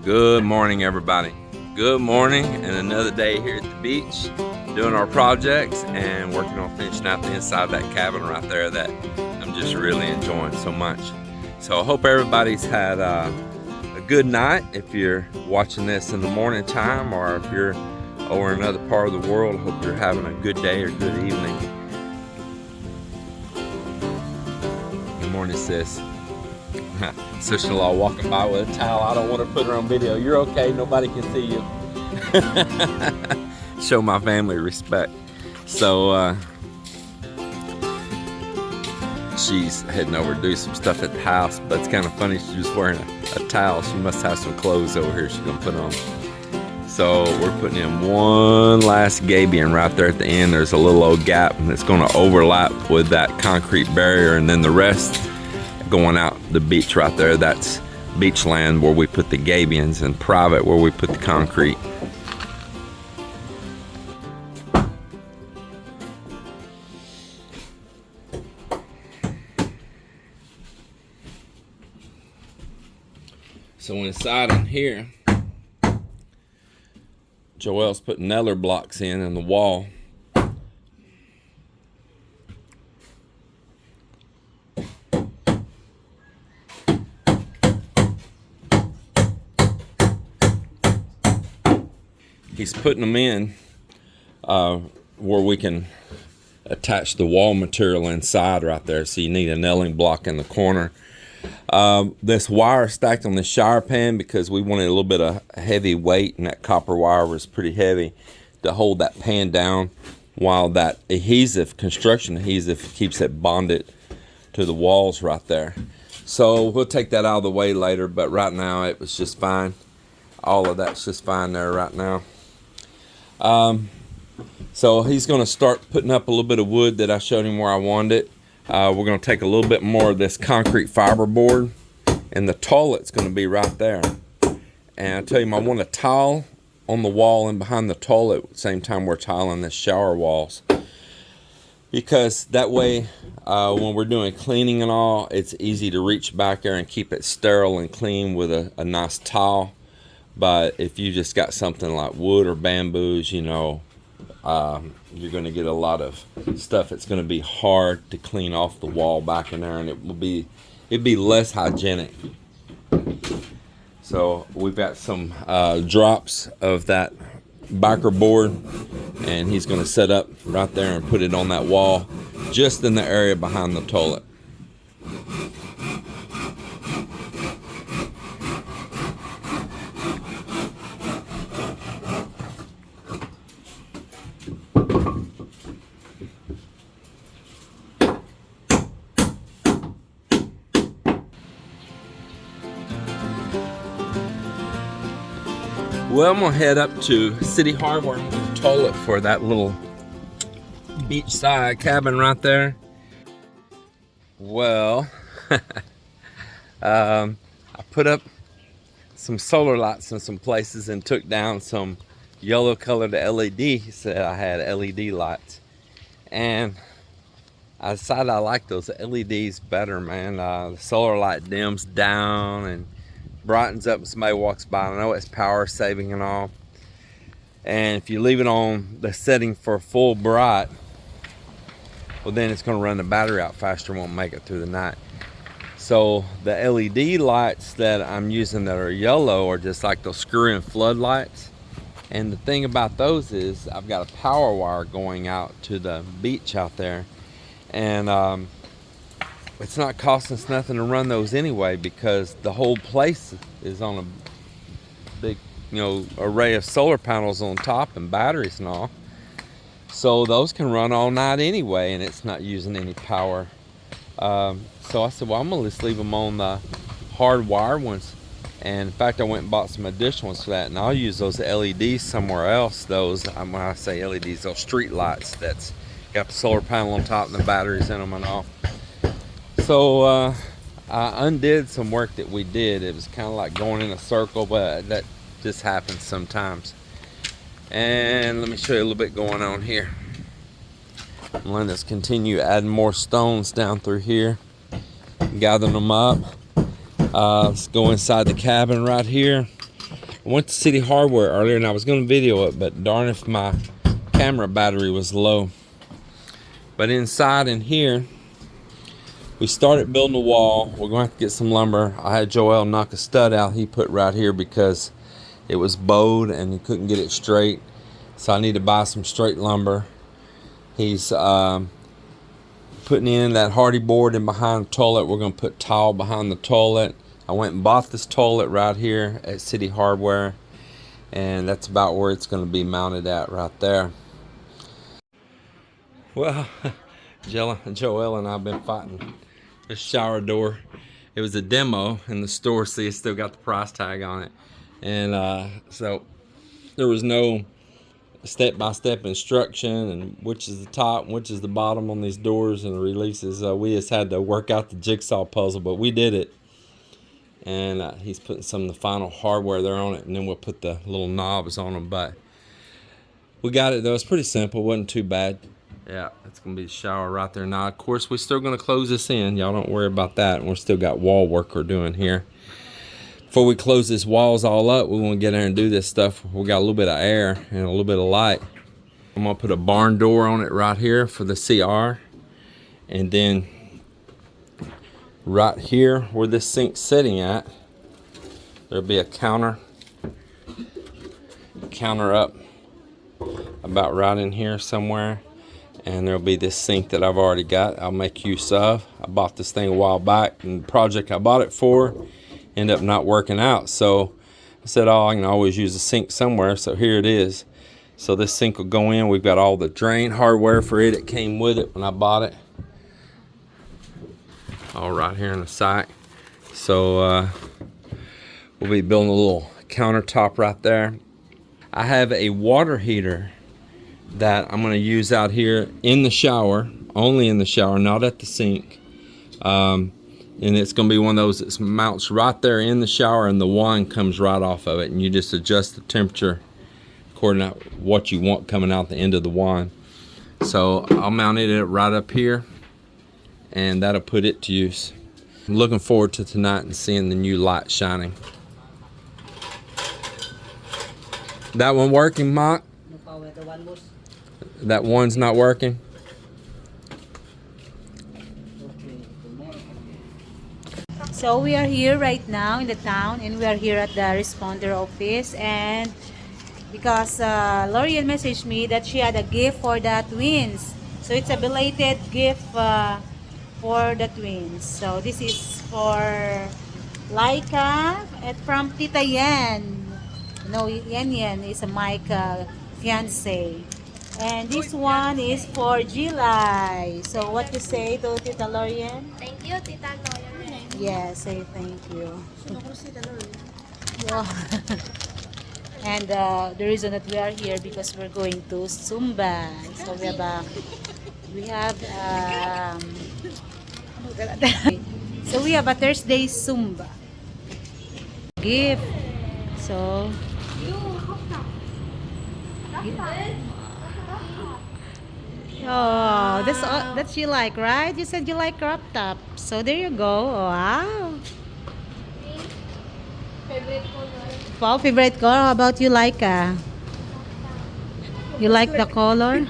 Good morning, everybody. Good morning, and another day here at the beach doing our projects and working on finishing out the inside of that cabin right there that I'm just really enjoying so much. So I hope everybody's had a good night if you're watching this in the morning time, or if you're over in another part of the world, I hope you're having a good day or good evening. Good morning, sis. Sister-in-law walking by with a towel. I don't want to put her on video. You're okay, nobody can see you. Show my family respect. So she's heading over to do some stuff at the house, but it's kind of funny, she's just wearing a towel. She must have some clothes over here she's gonna put on. So we're putting in one last gabion right there at the end. There's a little old gap and it's gonna overlap with that concrete barrier, and then the rest going out the beach right there. That's beach land where we put the gabions, and private where we put the concrete. So inside in here, Joelle's put Neller blocks in the wall. He's putting them in where we can attach the wall material inside right there. So you need a nailing block in the corner. This wire stacked on the shower pan because we wanted a little bit of heavy weight, and that copper wire was pretty heavy to hold that pan down, while that adhesive, construction adhesive, keeps it bonded to the walls right there. So we'll take that out of the way later, but right now it was just fine. All of that's just fine there right now. So he's going to start putting up a little bit of wood that I showed him where I wanted it. We're going to take a little bit more of this concrete fiber board, and the toilet's going to be right there. And I tell you, I want a tile on the wall and behind the toilet at the same time we're tiling the shower walls, because that way when we're doing cleaning and all, it's easy to reach back there and keep it sterile and clean with a nice towel. But if you just got something like wood or bamboos, you know, you're going to get a lot of stuff. It's going to be hard to clean off the wall back in there, and it'd be less hygienic. So we've got some drops of that biker board, and he's going to set up right there and put it on that wall just in the area behind the toilet. Well, I'm gonna head up to City Harbor and get a toilet for that little beachside cabin right there. Well, I put up some solar lights in some places and took down some yellow colored LEDs that I had LED lights, and I decided I like those LEDs better, man. The solar light dims down and brightens up when somebody walks by. I know it's power saving and all, and if you leave it on the setting for full bright, well, then it's going to run the battery out faster and won't make it through the night. So the LED lights that I'm using that are yellow are just like those screw-in floodlights, and the thing about those is I've got a power wire going out to the beach out there, and it's not costing us nothing to run those anyway, because the whole place is on a big, array of solar panels on top and batteries and all. So those can run all night anyway, and it's not using any power. So I said, well, I'm gonna just leave them on the hard wire ones. And in fact, I went and bought some additional ones for that, and I'll use those LEDs somewhere else. Those, when I say LEDs, those street lights that's got the solar panel on top and the batteries in them and all. So I undid some work that we did. It was kind of like going in a circle, but that just happens sometimes. And let me show you a little bit going on here. Melinda's continue adding more stones down through here, gathering them up. Let's go inside the cabin right here. I went to City Hardware earlier and I was going to video it, but darn if my camera battery was low. But inside in here, we started building a wall. We're going to have to get some lumber. I had Joel knock a stud out he put right here because it was bowed and he couldn't get it straight. So I need to buy some straight lumber. He's putting in that hardy board in behind the toilet. We're going to put tile behind the toilet. I went and bought this toilet right here at City Hardware, and that's about where it's going to be mounted at right there. Well, Joel and I have been fighting this shower door. It was a demo in the store, so you still got the price tag on it. And so there was no step-by-step instruction and which is the top and which is the bottom on these doors and the releases. We just had to work out the jigsaw puzzle, but we did it. And he's putting some of the final hardware there on it, and then we'll put the little knobs on them. But we got it though. It's pretty simple. It wasn't too bad. Yeah, it's gonna be the shower right there. Now of course we're still gonna close this in. Y'all don't worry about that. And we're still got wall work we're doing here. Before we close this walls all up, we want to get there and do this stuff. We got a little bit of air and a little bit of light. I'm gonna put a barn door on it right here for the CR, and then right here where this sink's sitting at, there'll be a counter up about right in here somewhere, and there'll be this sink that I've already got I'll make use of. I bought this thing a while back, and the project I bought it for ended up not working out, so I said, oh, I can always use a sink somewhere, so here it is. So this sink will go in. We've got all the drain hardware for it. It came with it when I bought it, all right here in the site. So we'll be building a little countertop right there. I have a water heater that I'm going to use out here in the shower, only in the shower, not at the sink. And it's going to be one of those that mounts right there in the shower, and the wine comes right off of it, and you just adjust the temperature according to what you want coming out the end of the wine. So I'll mount it right up here, and that'll put it to use. I'm looking forward to tonight and seeing the new light shining. That one working, Mak? That one's not working? So we are here right now in the town, and we are here at the responder office, and because Lorian messaged me that she had a gift for the twins. So it's a belated gift for the twins. So this is for Laika and from Tita Yen. No, Yen is a Mike fiance. And this one is for July. So what you say to Tita Lorian? Thank you, Tita Lorian. Yes, say thank you. Yeah. And the reason that we are here because we're going to Zumba. So we have so we have a Thursday Zumba gift. So oh, that's you like, right? You said you like crop top. So there you go. Wow. Favorite color. Wow, favorite color. How about you, Laika? You like the color?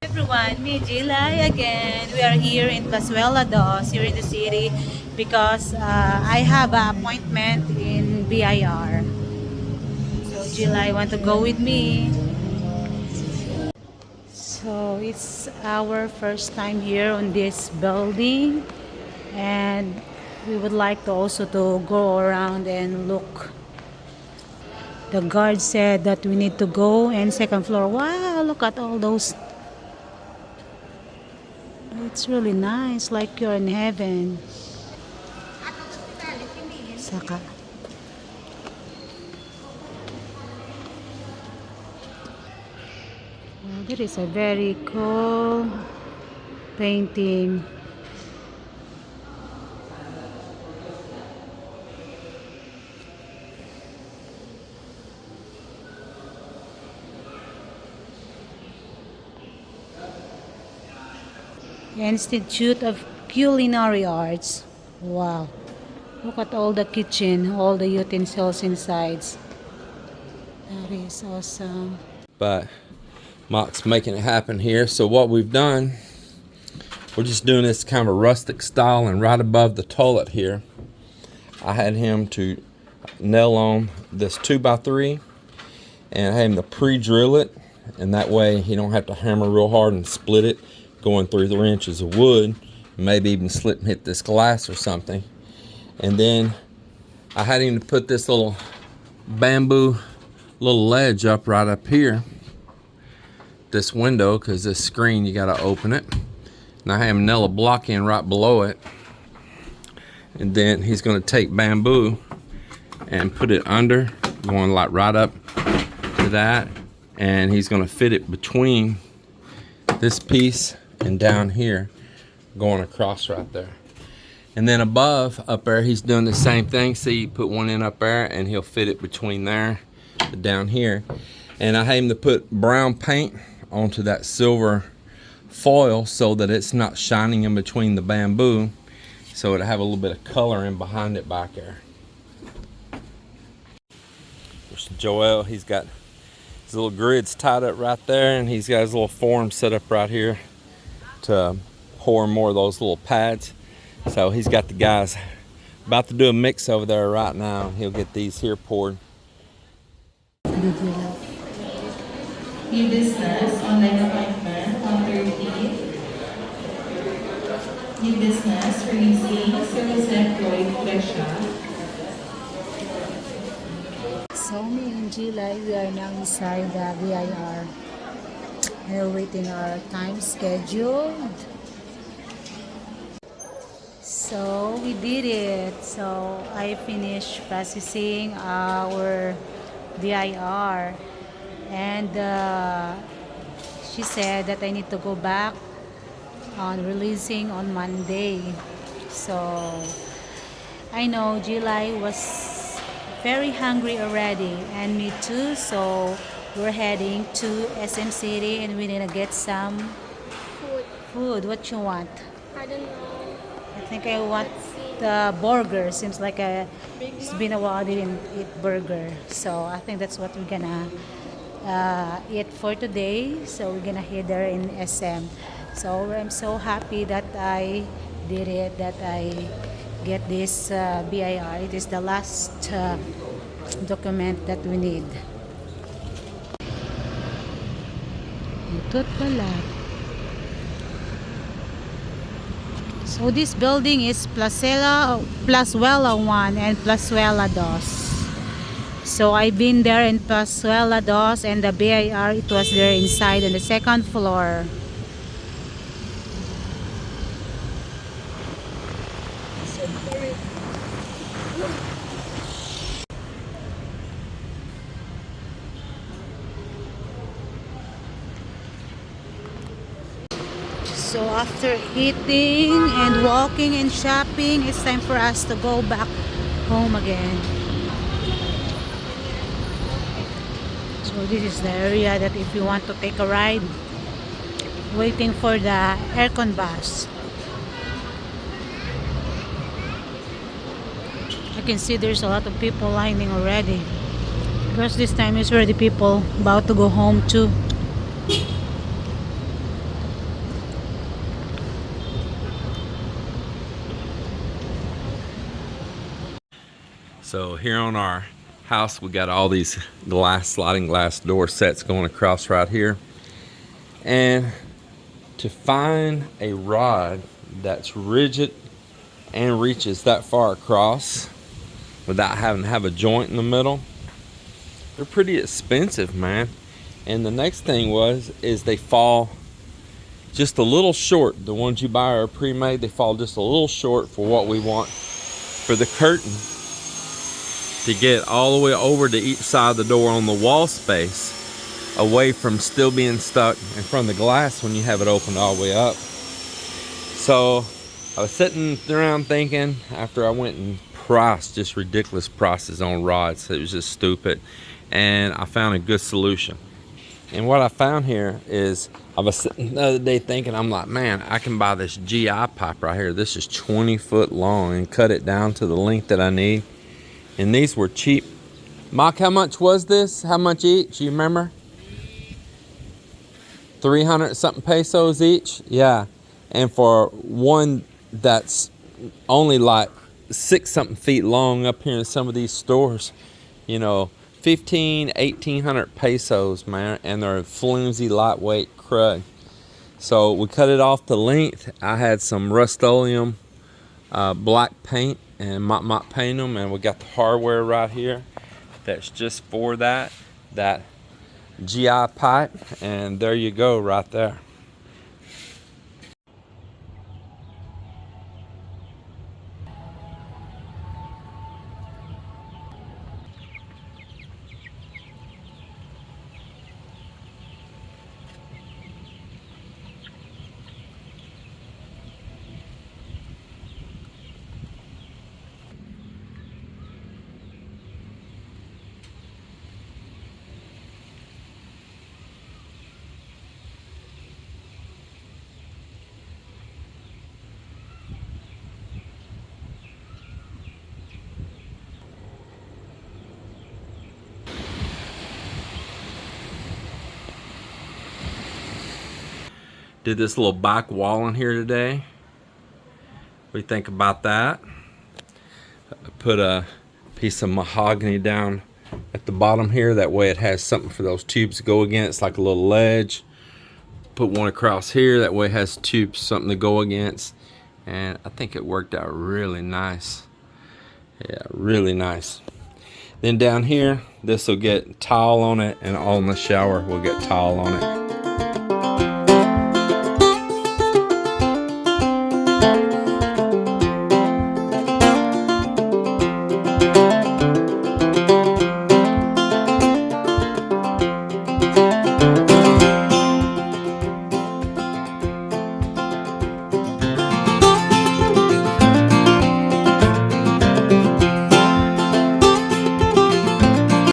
Everyone, me July again. We are here in Pazuela Dos, here in the city, because I have an appointment in BIR. So July want to go with me. So it's our first time here on this building, and we would like to also to go around and look. The guard said that we need to go and second floor. Wow, look at all those. It's really nice, like you're in heaven. Saka. That is a very cool painting. Institute of Culinary Arts. Wow. Look at all the kitchen, all the utensils inside. That is awesome. But Mak's making it happen here. So what we've done, we're just doing this kind of a rustic style, and right above the toilet here, I had him to nail on this 2x3, and I had him to pre-drill it, and that way he don't have to hammer real hard and split it, going through 3 inches of wood, maybe even slip and hit this glass or something. And then I had him to put this little bamboo little ledge up right up here, this window, because this screen you got to open it, and I have him nail a block in right below it, and then he's going to take bamboo and put it under, going like right up to that, and he's going to fit it between this piece and down here, going across right there. And then above, up there, he's doing the same thing. See, you put one in up there, and he'll fit it between there and down here. And I had him to put brown paint onto that silver foil so that it's not shining in between the bamboo, so it'll have a little bit of color in behind it back there. There's Joel. He's got his little grids tied up right there, and he's got his little form set up right here to pour more of those little pads. So he's got the guys about to do a mix over there right now. He'll get these here poured. New business, online appointment, 1:30. New business, releasing, service employee, pressure. So me and July, we are now inside the BIR. We're waiting our time scheduled. So we did it. So I finished processing our BIR, and she said that I need to go back on releasing on Monday. So I know July was very hungry already, and me too. So we're heading to SM City, and we're gonna get some food. What you want? I don't know. I think I want the burger. Seems like it's been a while I didn't eat burger. So I think that's what we're gonna eat for today. So we're gonna head there in SM. So I'm so happy that I did it, that I get this BIR. It is the last document that we need. Ito pala. So this building is Plazuela 1 and Plazuela 2. So I've been there in Plazuela 2, and the BIR, it was there inside on the second floor. So after eating and walking and shopping, it's time for us to go back home again. So this is the area that if you want to take a ride, waiting for the aircon bus. I can see there's a lot of people lining already, because this time is already people about to go home too. So here on our house, we got all these sliding glass door sets going across right here. And to find a rod that's rigid and reaches that far across without having to have a joint in the middle, they're pretty expensive, man. And the next thing is they fall just a little short. The ones you buy are pre-made. They fall just a little short for what we want for the curtain to get all the way over to each side of the door on the wall space, away from still being stuck in front of the glass when you have it opened all the way up. So I was sitting around thinking, after I went and priced just ridiculous prices on rods, it was just stupid, and I found a good solution. And what I found here is, I was sitting the other day thinking, I'm like, man, I can buy this GI pipe right here. This is 20 foot long and cut it down to the length that I need. And these were cheap. Mak, how much was this? How much each? You remember? 300 something pesos each? Yeah. And for one that's only like 6 something feet long up here in some of these stores, you know, 1800 pesos, man. And they're flimsy, lightweight crud. So we cut it off the length. I had some Rust-Oleum black paint and Mak Mak paint them, and we got the hardware right here that's just for that GI pipe, and there you go right there. Did this little back wall in here today. What do you think about that? I put a piece of mahogany down at the bottom here. That way it has something for those tubes to go against, like a little ledge. Put one across here. That way it has tubes, something to go against. And I think it worked out really nice. Yeah, really nice. Then down here, this will get tile on it, and all in the shower will get tile on it.